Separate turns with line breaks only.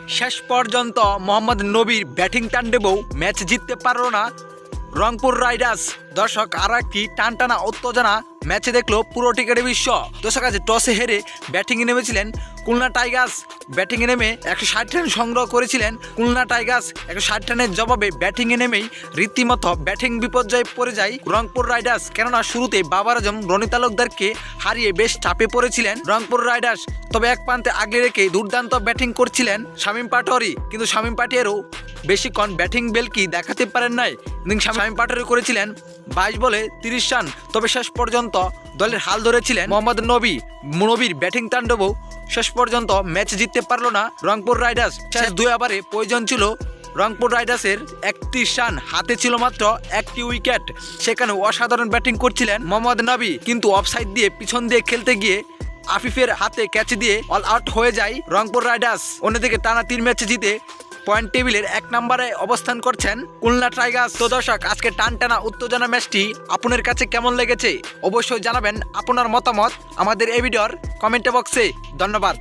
শেষ পর্যন্ত মোহাম্মদ নবীর ব্যাটিং তাণ্ডবেও ম্যাচ জিততে পারল না রংপুর রাইডার্স। দর্শক, আরও একটি টানটানা উত্তেজনা ম্যাচে দেখলো পুরো টিকেটের বিশ্ব। দর্শক, আজ টসে হেরে ব্যাটিংয়ে নেমেছিলেন খুলনা টাইগার্স। ব্যাটিংয়ে নেমে 160 রান সংগ্রহ করেছিলেন খুলনা টাইগার্স। 160 রানের জবাবে ব্যাটিংয়ে নেমেই রীতিমতো ব্যাটিং বিপর্যয়ে পড়ে যায় রংপুর রাইডার্স। কেননা শুরুতে বাবার আজম রনি তালুকদারকে হারিয়ে বেশ চাপে পড়েছিলেন রংপুর রাইডার্স। তবে এক প্রান্তে আগলে রেখে দুর্দান্ত ব্যাটিং করছিলেন শামীম পাটোয়ারি, কিন্তু শামীম পাটোয়ারিও বেশিক্ষণ ব্যাটিং বেলকি দেখাতে পারেন নাই। শামীম পাটোয়ারি করেছিলেন 22 বলে 30 রান। তবে শেষ পর্যন্ত দলের হাল ধরেছিলেন মোহাম্মদ নবীর ব্যাটিং তাণ্ডবও শেষ পর্যন্ত ম্যাচ জিততে পারল না রংপুর রাইডার্স। শেষ 2 ওভারে প্রয়োজন ছিল রংপুর রাইডার্সের 31 রান, হাতে ছিল মাত্র একটি উইকেট। সেখানে অসাধারণ ব্যাটিং করছিলেন মোহাম্মদ নবী, কিন্তু অফসাইড দিয়ে পিছন দিয়ে খেলতে গিয়ে আফিফের হাতে ক্যাচ দিয়ে অল আউট হয়ে যায় রংপুর রাইডার্স। অন্যদিকে টানা 3 ম্যাচে জিতে পয়েন্ট টেবিলের 1 নম্বরে অবস্থান করছেন খুলনা টাইগার্স। তো দর্শক, আজকে টানটানা উত্তেজনা ম্যাচটি আপনার কাছে কেমন লেগেছে অবশ্যই জানাবেন আপনার মতামত আমাদের এই ভিডিওর কমেন্ট বক্সে। ধন্যবাদ।